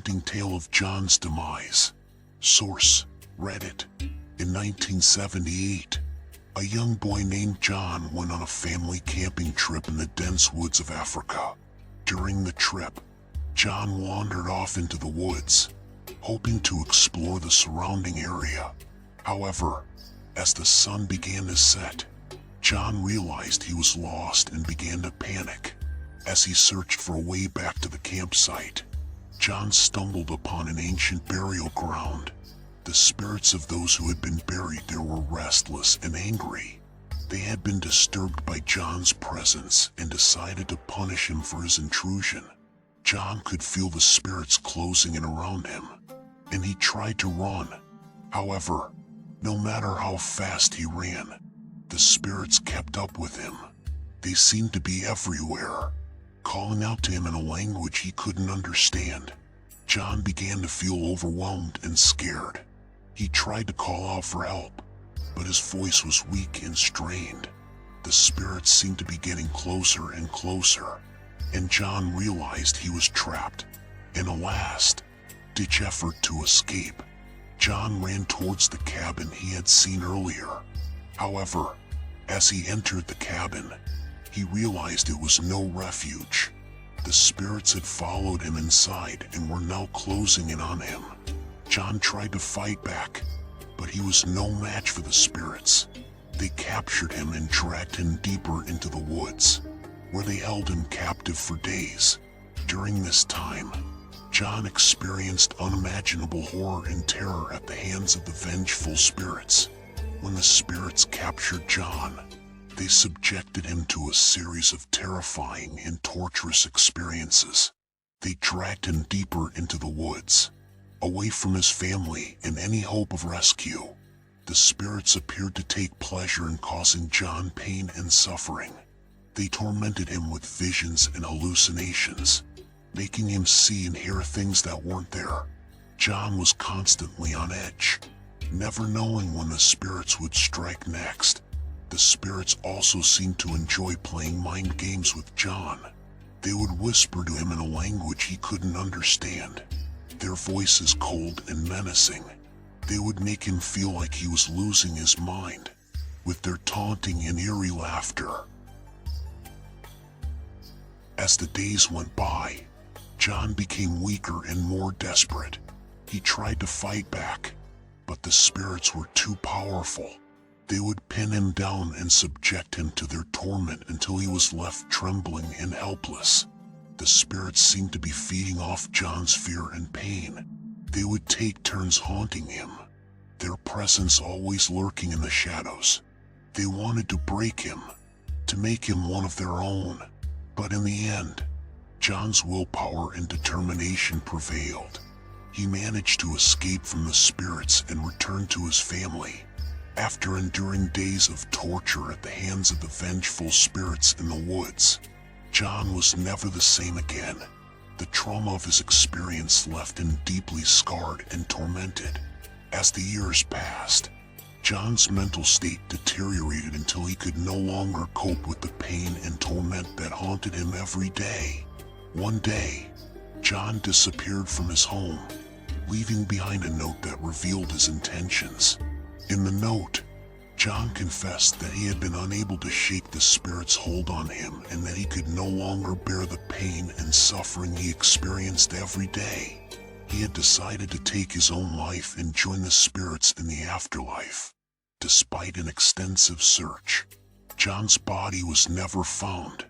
haunting tale of John's demise. Source: Reddit. In 1978, a young boy named John went on a family camping trip in the dense woods of Africa. During the trip, John wandered off into the woods, hoping to explore the surrounding area. However, as the sun began to set, John realized he was lost and began to panic. As he searched for a way back to the campsite, John stumbled upon an ancient burial ground. The spirits of those who had been buried there were restless and angry. They had been disturbed by John's presence and decided to punish him for his intrusion. John could feel the spirits closing in around him, and he tried to run. However, no matter how fast he ran, the spirits kept up with him. They seemed to be everywhere, calling out to him in a language he couldn't understand. John began to feel overwhelmed and scared. He tried to call out for help, but his voice was weak and strained. The spirits seemed to be getting closer and closer, and John realized he was trapped. In a last-ditch effort to escape, John ran towards the cabin he had seen earlier. However, as he entered the cabin, he realized it was no refuge. The spirits had followed him inside and were now closing in on him. John tried to fight back, but he was no match for the spirits. They captured him and dragged him deeper into the woods, where they held him captive for days. During this time, John experienced unimaginable horror and terror at the hands of the vengeful spirits. When the spirits captured John, they subjected him to a series of terrifying and torturous experiences. They dragged him deeper into the woods, away from his family and any hope of rescue. The spirits appeared to take pleasure in causing John pain and suffering. They tormented him with visions and hallucinations, making him see and hear things that weren't there. John was constantly on edge, never knowing when the spirits would strike next. The spirits also seemed to enjoy playing mind games with John. They would whisper to him in a language he couldn't understand, their voices cold and menacing. They would make him feel like he was losing his mind, with their taunting and eerie laughter. As the days went by, John became weaker and more desperate. He tried to fight back, but the spirits were too powerful. They would pin him down and subject him to their torment until he was left trembling and helpless. The spirits seemed to be feeding off John's fear and pain. They would take turns haunting him, their presence always lurking in the shadows. They wanted to break him, to make him one of their own. But in the end, John's willpower and determination prevailed. He managed to escape from the spirits and return to his family. After enduring days of torture at the hands of the vengeful spirits in the woods, John was never the same again. The trauma of his experience left him deeply scarred and tormented. As the years passed, John's mental state deteriorated until he could no longer cope with the pain and torment that haunted him every day. One day, John disappeared from his home, leaving behind a note that revealed his intentions. In the note, John confessed that he had been unable to shake the spirit's hold on him and that he could no longer bear the pain and suffering he experienced every day. He had decided to take his own life and join the spirits in the afterlife. Despite an extensive search, John's body was never found,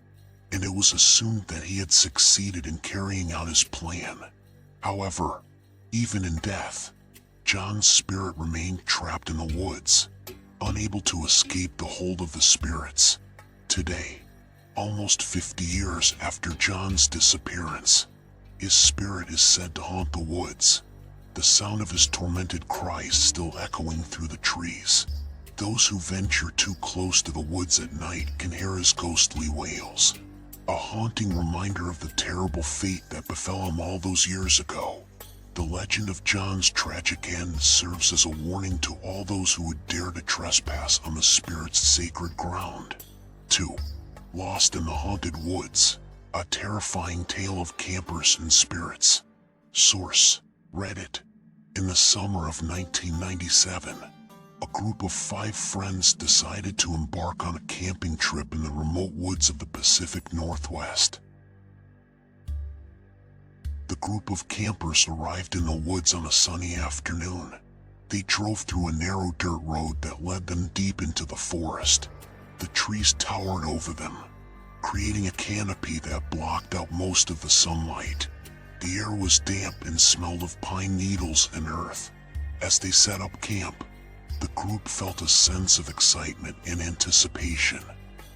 and it was assumed that he had succeeded in carrying out his plan. However, even in death, John's spirit remained trapped in the woods, unable to escape the hold of the spirits. Today, almost 50 years after John's disappearance, his spirit is said to haunt the woods, the sound of his tormented cries still echoing through the trees. Those who venture too close to the woods at night can hear his ghostly wails, a haunting reminder of the terrible fate that befell him all those years ago. The legend of John's tragic end serves as a warning to all those who would dare to trespass on the spirit's sacred ground. 2. Lost in the Haunted Woods, a terrifying tale of campers and spirits. Source: Reddit. In the summer of 1997, a group of 5 friends decided to embark on a camping trip in the remote woods of the Pacific Northwest. The group of campers arrived in the woods on a sunny afternoon. They drove through a narrow dirt road that led them deep into the forest. The trees towered over them, creating a canopy that blocked out most of the sunlight. The air was damp and smelled of pine needles and earth. As they set up camp, the group felt a sense of excitement and anticipation.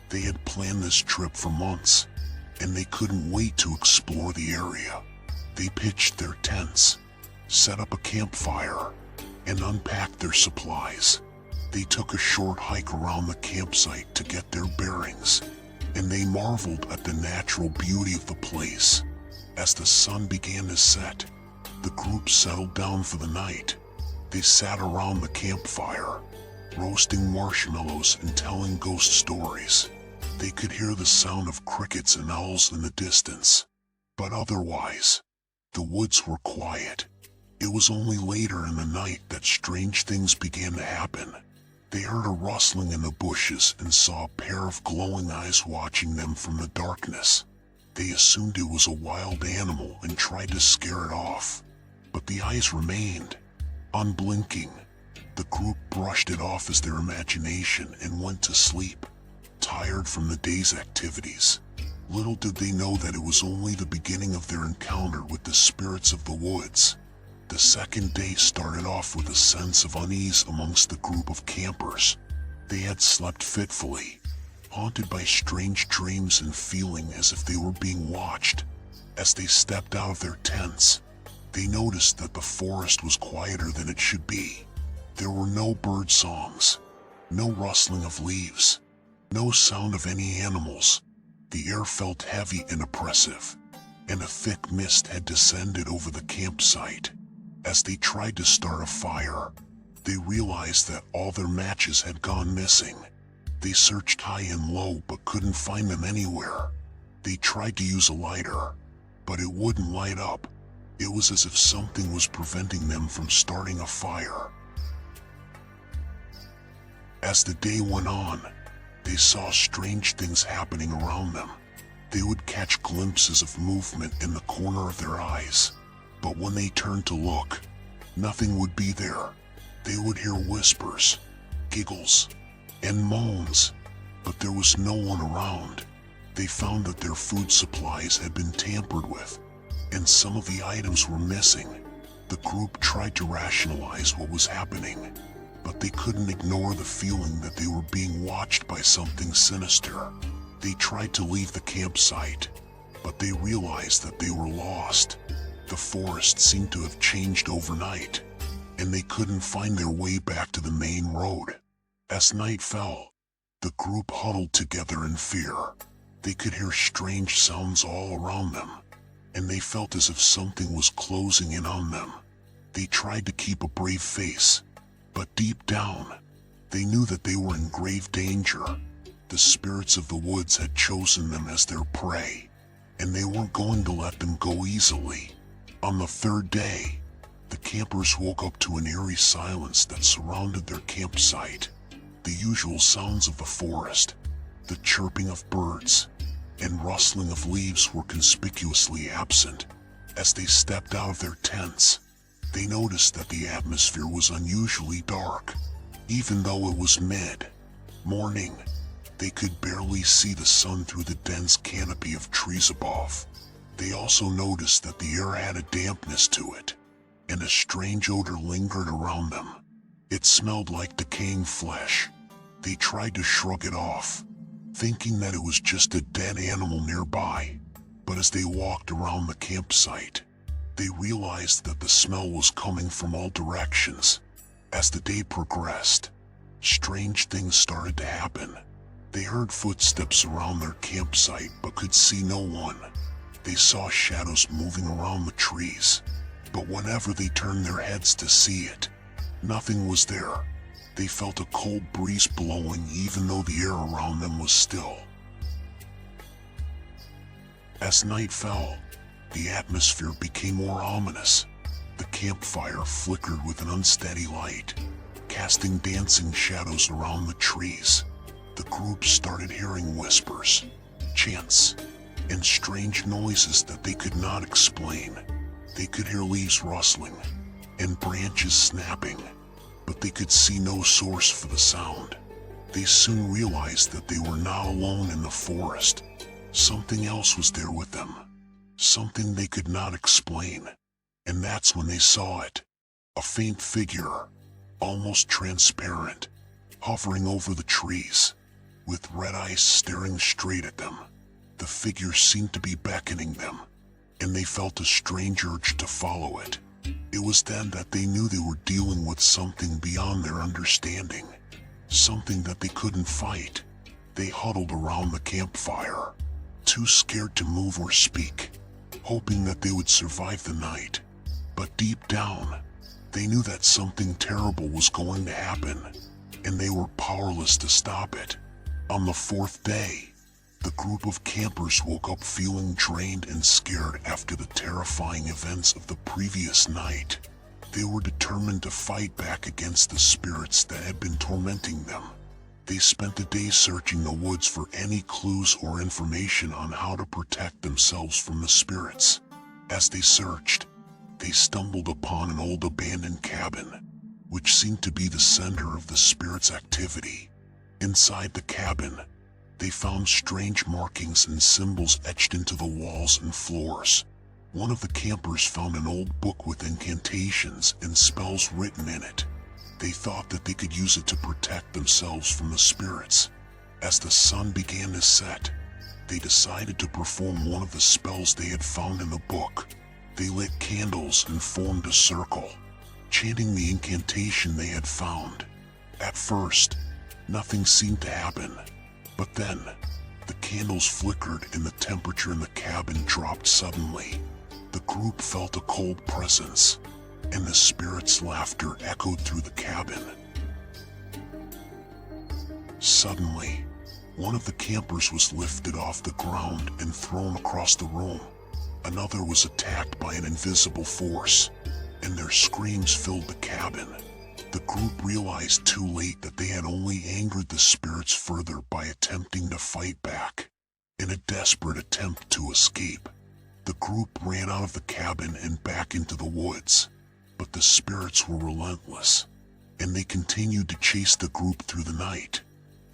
They had planned this trip for months, and they couldn't wait to explore the area. They pitched their tents, set up a campfire, and unpacked their supplies. They took a short hike around the campsite to get their bearings, and they marveled at the natural beauty of the place. As the sun began to set, the group settled down for the night. They sat around the campfire, roasting marshmallows and telling ghost stories. They could hear the sound of crickets and owls in the distance, but otherwise, the woods were quiet. It was only later in the night that strange things began to happen. They heard a rustling in the bushes and saw a pair of glowing eyes watching them from the darkness. They assumed it was a wild animal and tried to scare it off, but the eyes remained, unblinking. The group brushed it off as their imagination and went to sleep, tired from the day's activities. Little did they know that it was only the beginning of their encounter with the spirits of the woods. The second day started off with a sense of unease amongst the group of campers. They had slept fitfully, haunted by strange dreams and feeling as if they were being watched. As they stepped out of their tents, they noticed that the forest was quieter than it should be. There were no bird songs, no rustling of leaves, no sound of any animals. The air felt heavy and oppressive, and a thick mist had descended over the campsite. As they tried to start a fire, they realized that all their matches had gone missing. They searched high and low but couldn't find them anywhere. They tried to use a lighter, but it wouldn't light up. It was as if something was preventing them from starting a fire. As the day went on, they saw strange things happening around them. They would catch glimpses of movement in the corner of their eyes, but when they turned to look, nothing would be there. They would hear whispers, giggles, and moans, but there was no one around. They found that their food supplies had been tampered with, and some of the items were missing. The group tried to rationalize what was happening, but they couldn't ignore the feeling that they were being watched by something sinister. They tried to leave the campsite, but they realized that they were lost. The forest seemed to have changed overnight, and they couldn't find their way back to the main road. As night fell, the group huddled together in fear. They could hear strange sounds all around them, and they felt as if something was closing in on them. They tried to keep a brave face, but deep down, they knew that they were in grave danger. The spirits of the woods had chosen them as their prey, and they weren't going to let them go easily. On the third day, the campers woke up to an eerie silence that surrounded their campsite. The usual sounds of the forest, the chirping of birds, and rustling of leaves were conspicuously absent. As they stepped out of their tents, they noticed that the atmosphere was unusually dark. Even though it was mid-morning, they could barely see the sun through the dense canopy of trees above. They also noticed that the air had a dampness to it, and a strange odor lingered around them. It smelled like decaying flesh. They tried to shrug it off, thinking that it was just a dead animal nearby. But as they walked around the campsite, they realized that the smell was coming from all directions. As the day progressed, strange things started to happen. They heard footsteps around their campsite but could see no one. They saw shadows moving around the trees, but whenever they turned their heads to see it, nothing was there. They felt a cold breeze blowing even though the air around them was still. As night fell, The atmosphere became more ominous. The campfire flickered with an unsteady light, casting dancing shadows around the trees. The group started hearing whispers, chants, and strange noises that they could not explain. They could hear leaves rustling and branches snapping, but they could see no source for the sound. They soon realized that they were not alone in the forest. Something else was there with them, something they could not explain. And that's when they saw it. A faint figure, almost transparent, hovering over the trees, with red eyes staring straight at them. The figure seemed to be beckoning them, and they felt a strange urge to follow it. It was then that they knew they were dealing with something beyond their understanding, something that they couldn't fight. They huddled around the campfire, too scared to move or speak, hoping that they would survive the night. But deep down, they knew that something terrible was going to happen, and they were powerless to stop it. On the fourth day, the group of campers woke up feeling drained and scared after the terrifying events of the previous night. They were determined to fight back against the spirits that had been tormenting them. They spent the day searching the woods for any clues or information on how to protect themselves from the spirits. As they searched, they stumbled upon an old abandoned cabin, which seemed to be the center of the spirits' activity. Inside the cabin, they found strange markings and symbols etched into the walls and floors. One of the campers found an old book with incantations and spells written in it. They thought that they could use it to protect themselves from the spirits. As the sun began to set, they decided to perform one of the spells they had found in the book. They lit candles and formed a circle, chanting the incantation they had found. At first, nothing seemed to happen, but then, the candles flickered and the temperature in the cabin dropped suddenly. The group felt a cold presence, and the spirit's laughter echoed through the cabin. Suddenly, one of the campers was lifted off the ground and thrown across the room. Another was attacked by an invisible force, and their screams filled the cabin. The group realized too late that they had only angered the spirits further by attempting to fight back. In a desperate attempt to escape, the group ran out of the cabin and back into the woods. But the spirits were relentless, and they continued to chase the group through the night.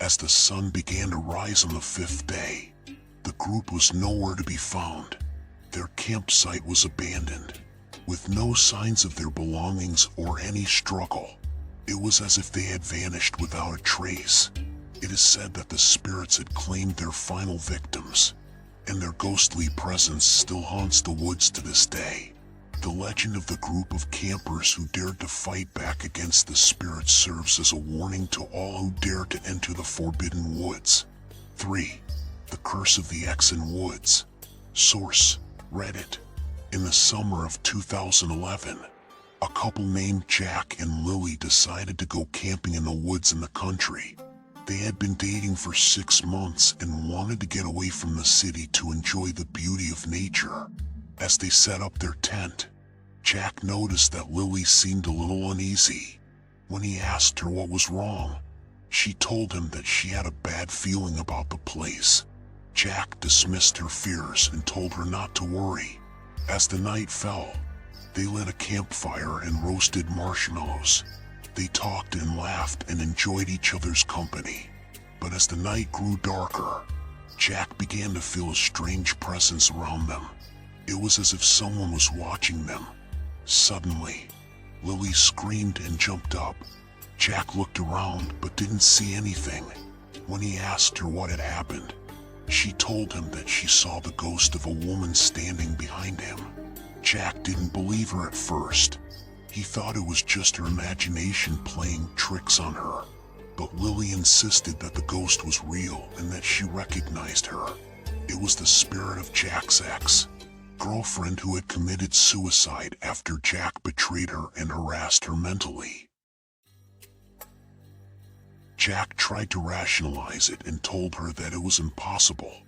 As the sun began to rise on the fifth day, the group was nowhere to be found. Their campsite was abandoned, with no signs of their belongings or any struggle. It was as if they had vanished without a trace. It is said that the spirits had claimed their final victims, and their ghostly presence still haunts the woods to this day. The legend of the group of campers who dared to fight back against the spirits serves as a warning to all who dare to enter the forbidden woods. 3. The Curse of the Exon Woods. Source: Reddit. In the summer of 2011, a couple named Jack and Lily decided to go camping in the woods in the country. They had been dating for 6 months and wanted to get away from the city to enjoy the beauty of nature. As they set up their tent, Jack noticed that Lily seemed a little uneasy. When he asked her what was wrong, she told him that she had a bad feeling about the place. Jack dismissed her fears and told her not to worry. As the night fell, they lit a campfire and roasted marshmallows. They talked and laughed and enjoyed each other's company. But as the night grew darker, Jack began to feel a strange presence around them. It was as if someone was watching them. Suddenly, Lily screamed and jumped up. Jack looked around but didn't see anything. When he asked her what had happened, she told him that she saw the ghost of a woman standing behind him. Jack didn't believe her at first. He thought it was just her imagination playing tricks on her. But Lily insisted that the ghost was real and that she recognized her. It was the spirit of Jack's ex-girlfriend who had committed suicide after Jack betrayed her and harassed her mentally. Jack tried to rationalize it and told her that it was impossible,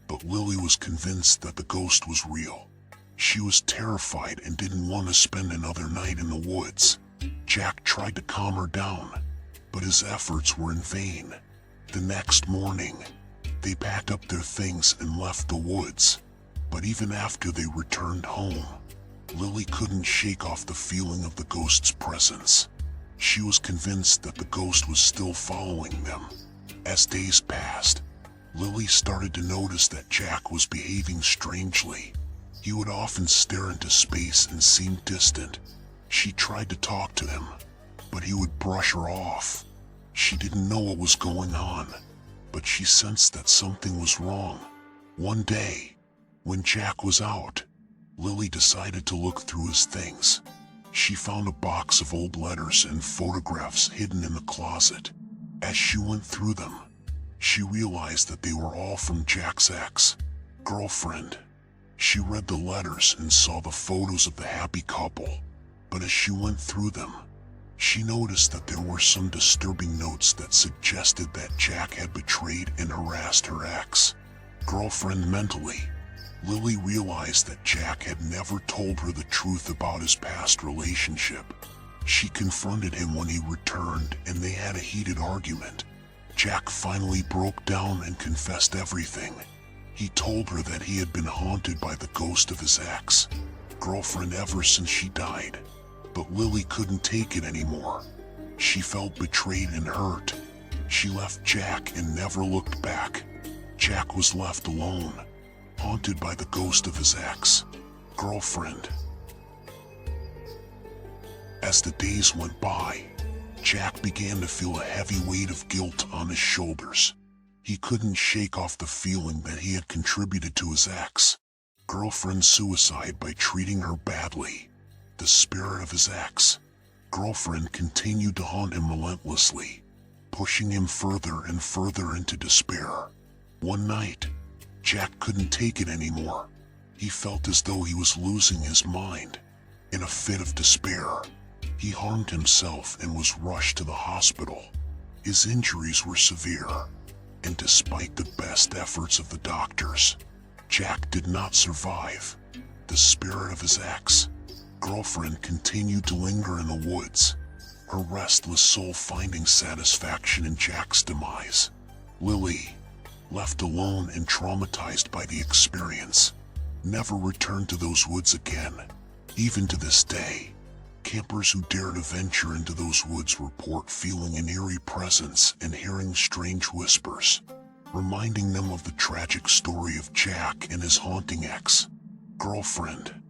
but Lily was convinced that the ghost was real. She was terrified and didn't want to spend another night in the woods. Jack tried to calm her down, but his efforts were in vain. The next morning, they packed up their things and left the woods. But even after they returned home, Lily couldn't shake off the feeling of the ghost's presence. She was convinced that the ghost was still following them. As days passed, Lily started to notice that Jack was behaving strangely. He would often stare into space and seem distant. She tried to talk to him, but he would brush her off. She didn't know what was going on, but she sensed that something was wrong. One day, when Jack was out, Lily decided to look through his things. She found a box of old letters and photographs hidden in the closet. As she went through them, she realized that they were all from Jack's ex-girlfriend. She read the letters and saw the photos of the happy couple, but as she went through them, she noticed that there were some disturbing notes that suggested that Jack had betrayed and harassed her ex-girlfriend mentally. Lily realized that Jack had never told her the truth about his past relationship. She confronted him when he returned and they had a heated argument. Jack finally broke down and confessed everything. He told her that he had been haunted by the ghost of his ex-girlfriend ever since she died. But Lily couldn't take it anymore. She felt betrayed and hurt. She left Jack and never looked back. Jack was left alone, haunted by the ghost of his ex-girlfriend. As the days went by, Jack began to feel a heavy weight of guilt on his shoulders. He couldn't shake off the feeling that he had contributed to his ex-girlfriend's suicide by treating her badly. The spirit of his ex-girlfriend continued to haunt him relentlessly, pushing him further and further into despair. One night, Jack couldn't take it anymore. He felt as though he was losing his mind. In a fit of despair, he harmed himself and was rushed to the hospital. His injuries were severe, and despite the best efforts of the doctors, Jack did not survive. The spirit of his ex-girlfriend continued to linger in the woods, her restless soul finding satisfaction in Jack's demise. Lily, left alone and traumatized by the experience, never returned to those woods again. Even to this day, campers who dare to venture into those woods report feeling an eerie presence and hearing strange whispers, reminding them of the tragic story of Jack and his haunting ex-girlfriend.